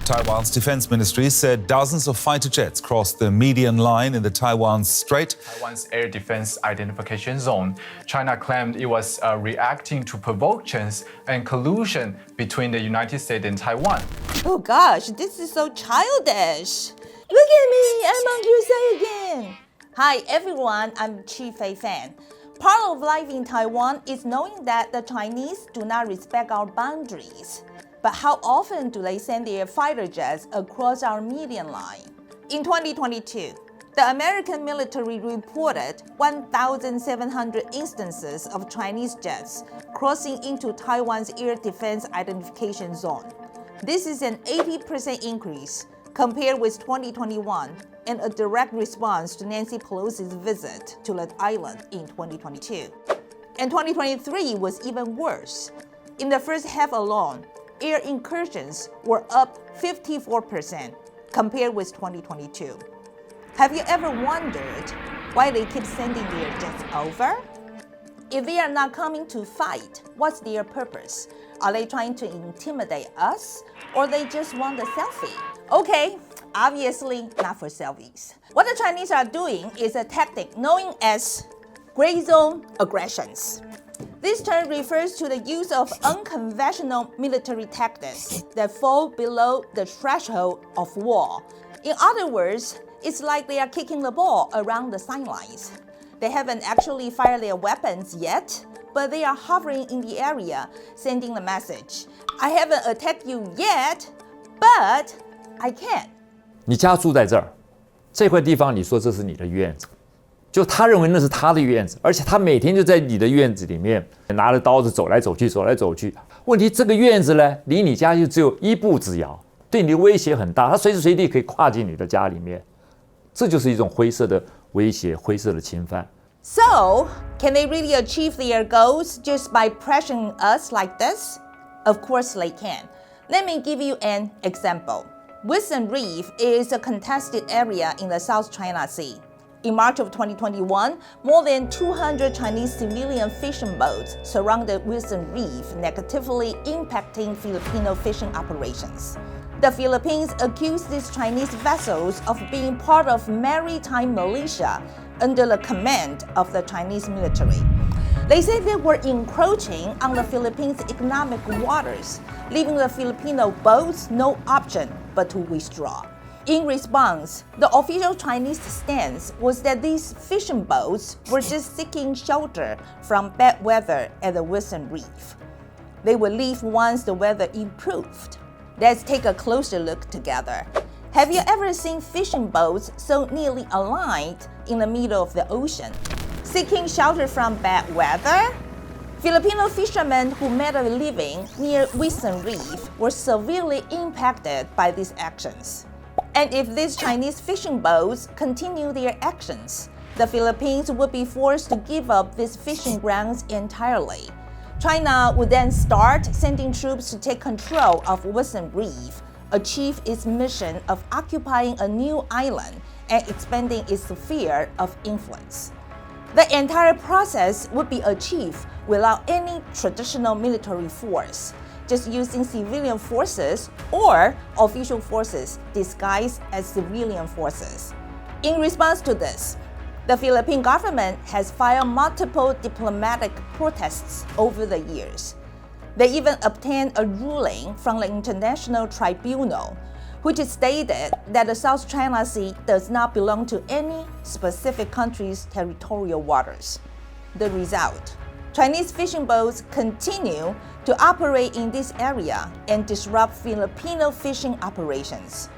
Taiwan's defense ministry said dozens of fighter jets crossed the median line in the Taiwan Strait. Taiwan's air defense identification zone. China claimed it was reacting to provokings and collusion between the United States and Taiwan. Oh gosh, this is so childish. Look at me, I'm on crusade again. Hi everyone, I'm Chifei Fan. Part of life in Taiwan is knowing that the Chinese do not respect our boundaries. But how often do they send their fighter jets across our median line? In 2022, the American military reported 1,700 instances of Chinese jets crossing into Taiwan's air defense identification zone. This is an 80% increase compared with 2021 and a direct response to Nancy Pelosi's visit to that island in 2022. And 2023 was even worse. In the first half alone, air incursions were up 54% compared with 2022. Have you ever wondered why they keep sending their jets over? If they are not coming to fight, what's their purpose? Are they trying to intimidate us, or they just want a selfie? Okay, obviously not for selfies. What the Chinese are doing is a tactic known as gray zone aggressions. This term refers to the use of unconventional military tactics that fall below the threshold of war. In other words, it's like they are kicking the ball around the sidelines. They haven't actually fired their weapons yet, but they are hovering in the area, sending the message. I haven't attacked you yet, but I can. 你家住在这儿，这块地方你说这是你的院子。就他认为那是他的院子，而且他每天就在你的院子里面拿着刀子走来走去，走来走去。问题这个院子呢，离你家就只有一步之遥，对你的威胁很大，他随时随地可以跨进你的家里面，这就是一种灰色的威胁，灰色的侵犯。So, can they really achieve their goals just by pressuring us like this? Of course they can. Let me give you an example. Wilson Reef is a contested area in the South China Sea. In March of 2021, more than 200 Chinese civilian fishing boats surrounded Wilson Reef, negatively impacting Filipino fishing operations. The Philippines accused these Chinese vessels of being part of maritime militia under the command of the Chinese military. They said they were encroaching on the Philippines' economic waters, leaving the Filipino boats no option but to withdraw. In response, the official Chinese stance was that these fishing boats were just seeking shelter from bad weather at the Wilson Reef. They would leave once the weather improved. Let's take a closer look together. Have you ever seen fishing boats so nearly aligned in the middle of the ocean, seeking shelter from bad weather? Filipino fishermen who made a living near Wilson Reef were severely impacted by these actions. And if these Chinese fishing boats continue their actions, the Philippines would be forced to give up these fishing grounds entirely. China would then start sending troops to take control of Wilson Reef, achieve its mission of occupying a new island and expanding its sphere of influence. The entire process would be achieved without any traditional military force, just using civilian forces or official forces disguised as civilian forces. In response to this, the Philippine government has filed multiple diplomatic protests over the years. They even obtained a ruling from the International Tribunal, which stated that the South China Sea does not belong to any specific country's territorial waters. The result: Chinese fishing boats continue to operate in this area and disrupt Filipino fishing operations.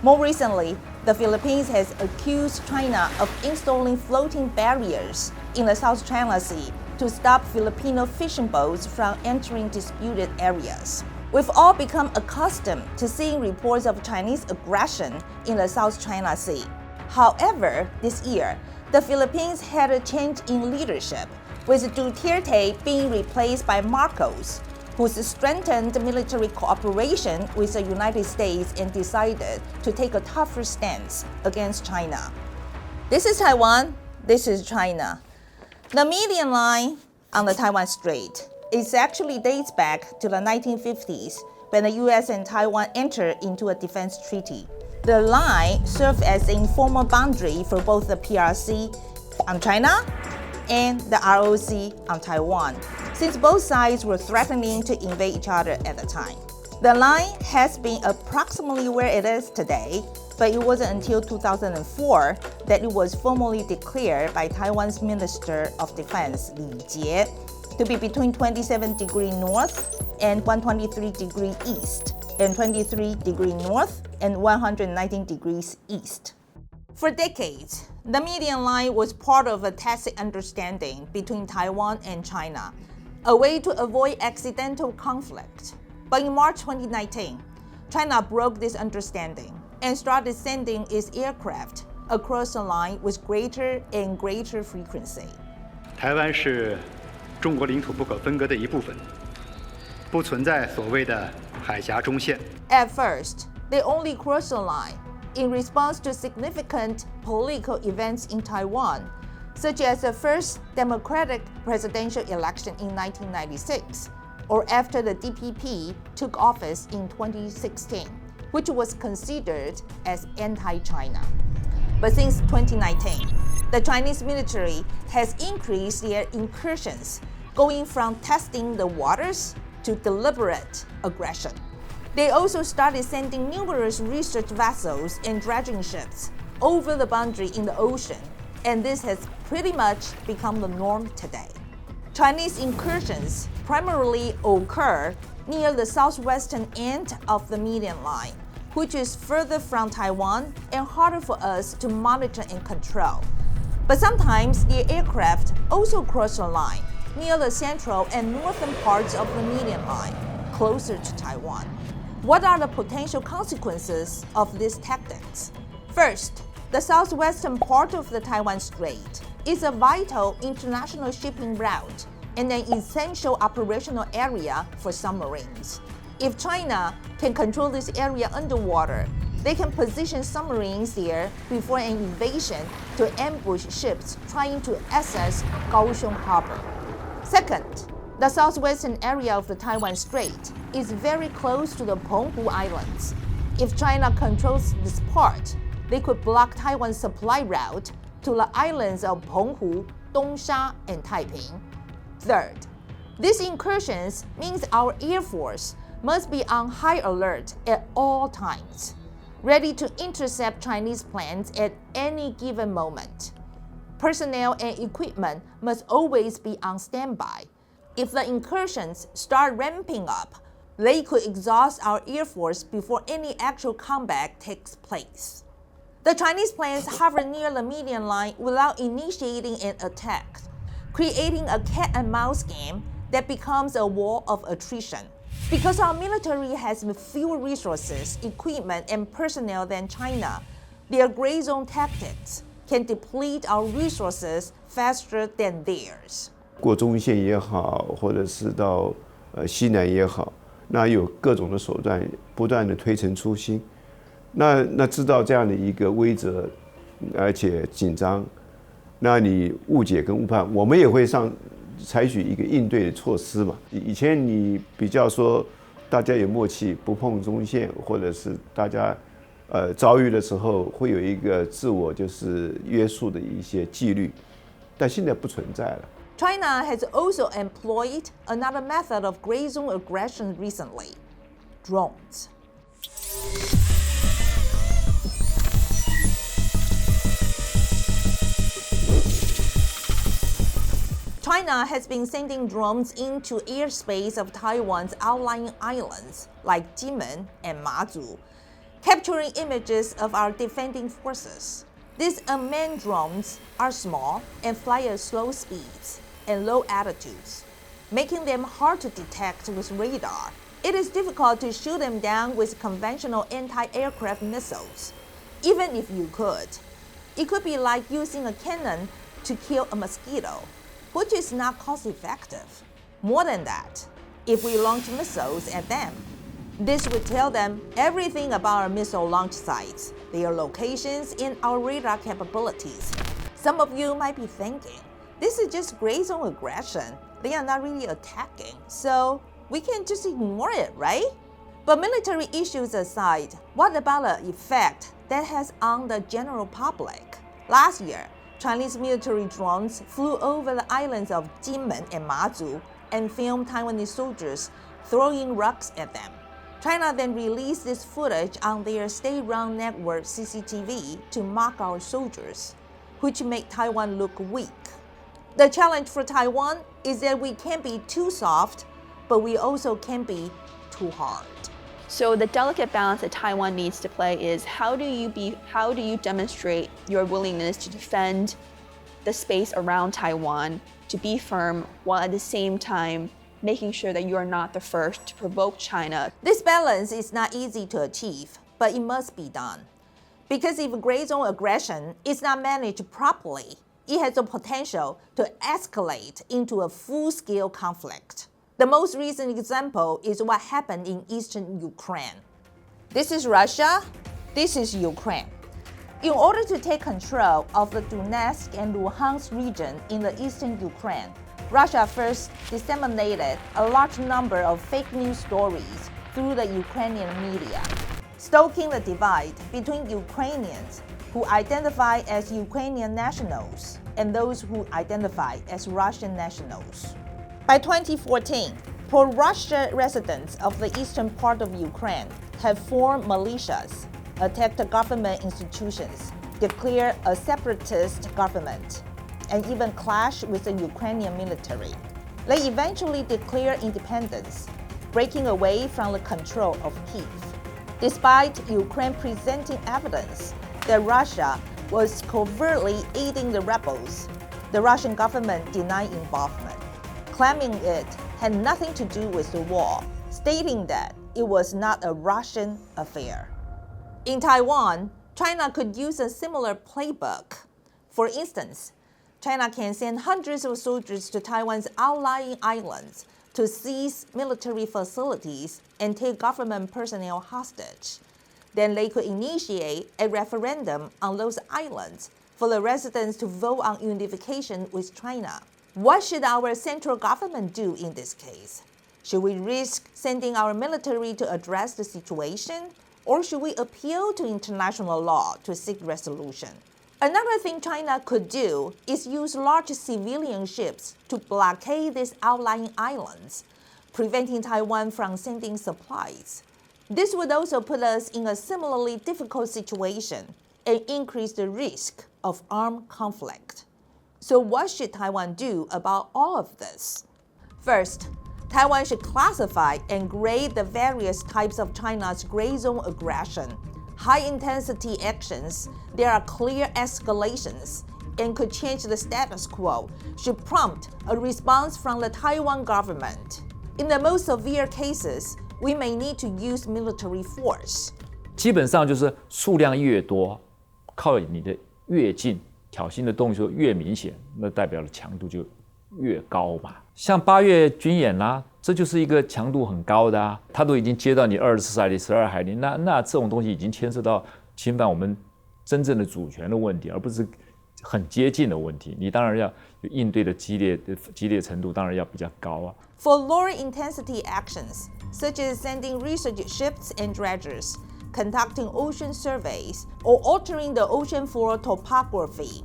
More recently, the Philippines has accused China of installing floating barriers in the South China Sea to stop Filipino fishing boats from entering disputed areas. We've all become accustomed to seeing reports of Chinese aggression in the South China Sea. However, this year, the Philippines had a change in leadership, with Duterte being replaced by Marcos, who's strengthened military cooperation with the United States and decided to take a tougher stance against China. This is Taiwan, this is China. The median line on the Taiwan Strait actually dates back to the 1950s when the US and Taiwan entered into a defense treaty. The line served as the informal boundary for both the PRC on China and the ROC on Taiwan, since both sides were threatening to invade each other at the time. The line has been approximately where it is today, but it wasn't until 2004 that it was formally declared by Taiwan's Minister of Defense, Li Jie, to be between 27 degrees north and 123 degrees east, and 23 degrees north and 119 degrees east. For decades, the median line was part of a tacit understanding between Taiwan and China, a way to avoid accidental conflict. But in March 2019, China broke this understanding and started sending its aircraft across the line with greater and greater frequency. 台湾是中国领土不可分割的一部分，不存在所谓的海峡中线。 At first, they only crossed the line in response to significant political events in Taiwan, such as the first democratic presidential election in 1996, or after the DPP took office in 2016, which was considered as anti-China. But since 2019, the Chinese military has increased their incursions, going from testing the waters to deliberate aggression. They also started sending numerous research vessels and dredging ships over the boundary in the ocean, and this has pretty much become the norm today. Chinese incursions primarily occur near the southwestern end of the median line, which is further from Taiwan and harder for us to monitor and control. But sometimes the aircraft also cross the line near the central and northern parts of the median line, closer to Taiwan. What are the potential consequences of these tactics? First, the southwestern part of the Taiwan Strait is a vital international shipping route and an essential operational area for submarines. If China can control this area underwater, they can position submarines there before an invasion to ambush ships trying to access Kaohsiung Harbor. Second, the southwestern area of the Taiwan Strait is very close to the Penghu Islands. If China controls this part, they could block Taiwan's supply route to the islands of Penghu, Dongsha, and Taiping. Third, these incursions means our Air Force must be on high alert at all times, ready to intercept Chinese planes at any given moment. Personnel and equipment must always be on standby. If the incursions start ramping up, they could exhaust our Air Force before any actual combat takes place. The Chinese planes hover near the median line without initiating an attack, creating a cat-and-mouse game that becomes a war of attrition. Because our military has fewer resources, equipment, and personnel than China, their gray zone tactics can deplete our resources faster than theirs. 过中线也好，或者是到西南也好，那有各种的手段不断的推陈出新。那知道这样的一个规则，而且紧张，那你误解跟误判，我们也会采取一个应对的措施嘛。以前你比较说大家有默契，不碰中线，或者是大家遭遇的时候会有一个自我就是约束的一些纪律，但现在不存在了。China has also employed another method of gray zone aggression recently: drones. China has been sending drones into airspace of Taiwan's outlying islands like Jimen and Mazu, capturing images of our defending forces. These unmanned drones are small and fly at slow speeds and low altitudes, making them hard to detect with radar. It is difficult to shoot them down with conventional anti-aircraft missiles, even if you could. It could be like using a cannon to kill a mosquito, which is not cost-effective. More than that, if we launch missiles at them, this would tell them everything about our missile launch sites, their locations, and our radar capabilities. Some of you might be thinking, this is just gray zone aggression. They are not really attacking, so we can just ignore it, right? But military issues aside, what about the effect that has on the general public? Last year, Chinese military drones flew over the islands of Jinmen and Mazu and filmed Taiwanese soldiers throwing rocks at them. China then released this footage on their state-run network CCTV to mock our soldiers, which made Taiwan look weak. The challenge for Taiwan is that we can't be too soft, but we also can't be too hard. So the delicate balance that Taiwan needs to play is how do you demonstrate your willingness to defend the space around Taiwan, to be firm, while at the same time making sure that you are not the first to provoke China. This balance is not easy to achieve, but it must be done. Because if gray zone aggression is not managed properly, it has the potential to escalate into a full-scale conflict. The most recent example is what happened in eastern Ukraine. This is Russia, this is Ukraine. In order to take control of the Donetsk and Luhansk region in the eastern Ukraine, Russia first disseminated a large number of fake news stories through the Ukrainian media, stoking the divide between Ukrainians who identify as Ukrainian nationals and those who identify as Russian nationals. By 2014, pro-Russia residents of the eastern part of Ukraine have formed militias, attacked government institutions, declared a separatist government, and even clashed with the Ukrainian military. They eventually declared independence, breaking away from the control of Kyiv. Despite Ukraine presenting evidence that Russia was covertly aiding the rebels, the Russian government denied involvement, claiming it had nothing to do with the war, stating that it was not a Russian affair. In Taiwan, China could use a similar playbook. For instance, China can send hundreds of soldiers to Taiwan's outlying islands to seize military facilities and take government personnel hostage. Then they could initiate a referendum on those islands for the residents to vote on unification with China. What should our central government do in this case? Should we risk sending our military to address the situation? Or should we appeal to international law to seek resolution? Another thing China could do is use large civilian ships to blockade these outlying islands, preventing Taiwan from sending supplies. This would also put us in a similarly difficult situation and increase the risk of armed conflict. So what should Taiwan do about all of this? First, Taiwan should classify and grade the various types of China's gray zone aggression. High-intensity actions, there are clear escalations, and could change the status quo, should prompt a response from the Taiwan government. In the most severe cases, we may need to use military force. 基本上就是数量越多，靠你的越近，挑衅的动作越明显，那代表的强度就越高嘛。像8月军演啦，这就是一个强度很高的啊，它都已经接到你24海里、12海里，那这种东西已经牵涉到侵犯我们真正的主权的问题，而不是很接近的问题。你当然要应对的激烈程度当然要比较高啊。For lower intensity actions, such as sending research ships and dredgers, conducting ocean surveys, or altering the ocean floor topography,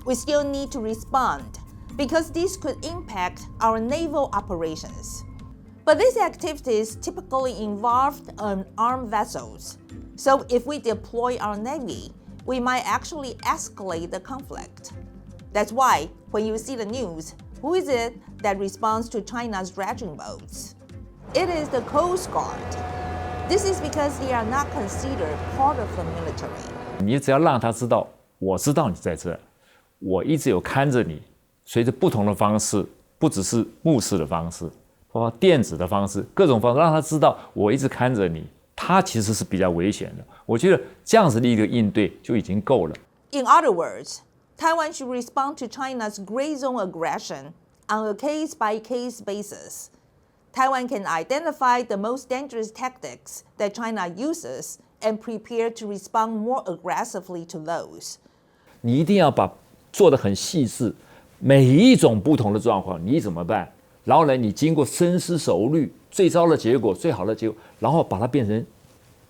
we still need to respond because this could impact our naval operations. But these activities typically involve armed vessels. So if we deploy our Navy, we might actually escalate the conflict. That's why, when you see the news, who is it that responds to China's dredging boats? It is the Coast Guard. This is because they are not considered part of the military. 你只要让他知道，我知道你在这，我一直有看着你，随着不同的方式，不只是目视的方式，包括电子的方式，各种方式，让他知道我一直看着你，他其实是比较危险的。我觉得这样子的一个应对就已经够了。In other words, Taiwan should respond to China's gray zone aggression on a case-by-case basis. Taiwan can identify the most dangerous tactics that China uses and prepare to respond more aggressively to those. 你一定要做得很细致，每一种不同的状况你怎么办？然后呢，你经过深思熟虑，最糟的结果、最好的结果，然后把它变成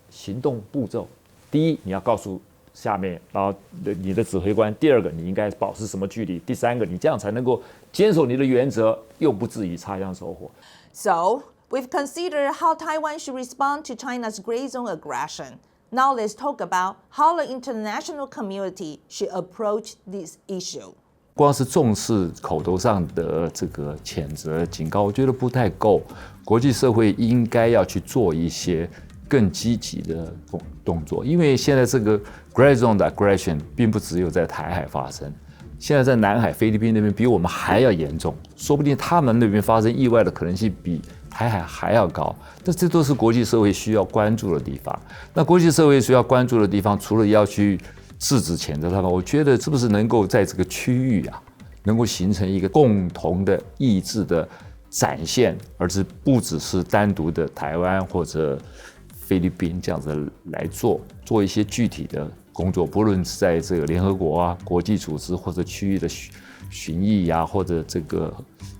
行动步骤。第一，你要告诉下面，然后你的指挥官；第二个，你应该保持什么距离；第三个，你这样才能够坚守你的原则，又不至于擦枪走火。So, we've considered how Taiwan should respond to China's gray zone aggression. Now let's talk about how the international community should approach this issue. 光是重视口头上的这个谴责、警告，我觉得不太够。国际社会应该要去做一些更积极的动作，因为现在这个 gray zone 的 aggression 并不只有在台海发生，现在在南海、菲律宾那边比我们还要严重，说不定他们那边发生意外的可能性比台海还要高。但这都是国际社会需要关注的地方。那国际社会需要关注的地方，除了要去制止谴责他们，我觉得是不是能够在这个区域啊，能够形成一个共同的意志的展现，而是不只是单独的台湾或者菲律宾这样子来做一些具体的工作，不论是在这个联合国啊、国际组织或者区域的巡弋啊，或者这个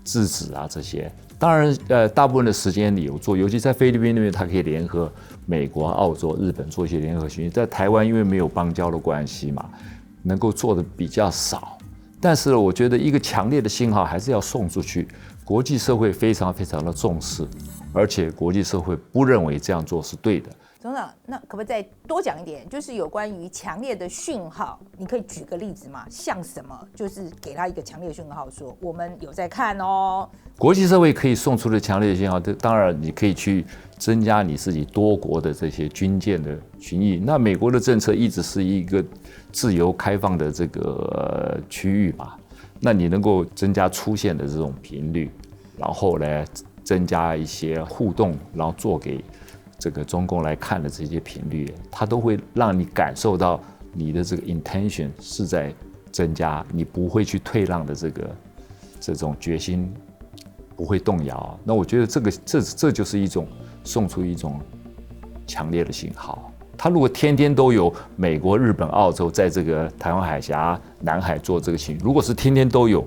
制止啊这些。当然，大部分的时间里有做，尤其在菲律宾那边，它可以联合美国、澳洲、日本做一些联合巡弋。在台湾，因为没有邦交的关系嘛，能够做的比较少。但是我觉得一个强烈的信号还是要送出去，国际社会非常非常的重视，而且国际社会不认为这样做是对的。总长，那可不可以再多讲一点，就是有关于强烈的讯号，你可以举个例子吗？像什么？就是给他一个强烈的讯号，说我们有在看哦。国际社会可以送出的强烈的信号，当然你可以去增加你自己多国的这些军舰的巡弋。那美国的政策一直是一个自由开放的这个区域嘛，那你能够增加出现的这种频率，然后呢增加一些互动，然后做给这个中共来看的这些频率，它都会让你感受到你的这个 intention 是在增加，你不会去退让的这种决心不会动摇。那我觉得这就是一种送出一种强烈的信号。他如果天天都有美国、日本、澳洲在这个台湾海峡、南海做这个巡，如果是天天都有，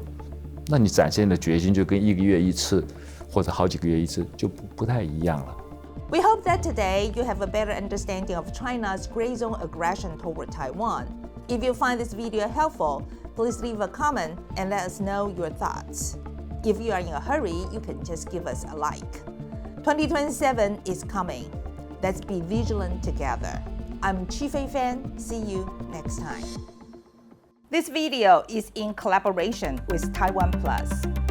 那你展现的决心就跟一个月一次或者好几个月一次就不太一样了。We hope that today you have a better understanding of China's gray zone aggression toward Taiwan. If you find this video helpful, please leave a comment and let us know your thoughts. If you are in a hurry, you can just give us a like. 2027 is coming. Let's be vigilant together. I'm Chifei Fan. See you next time. This video is in collaboration with TaiwanPlus.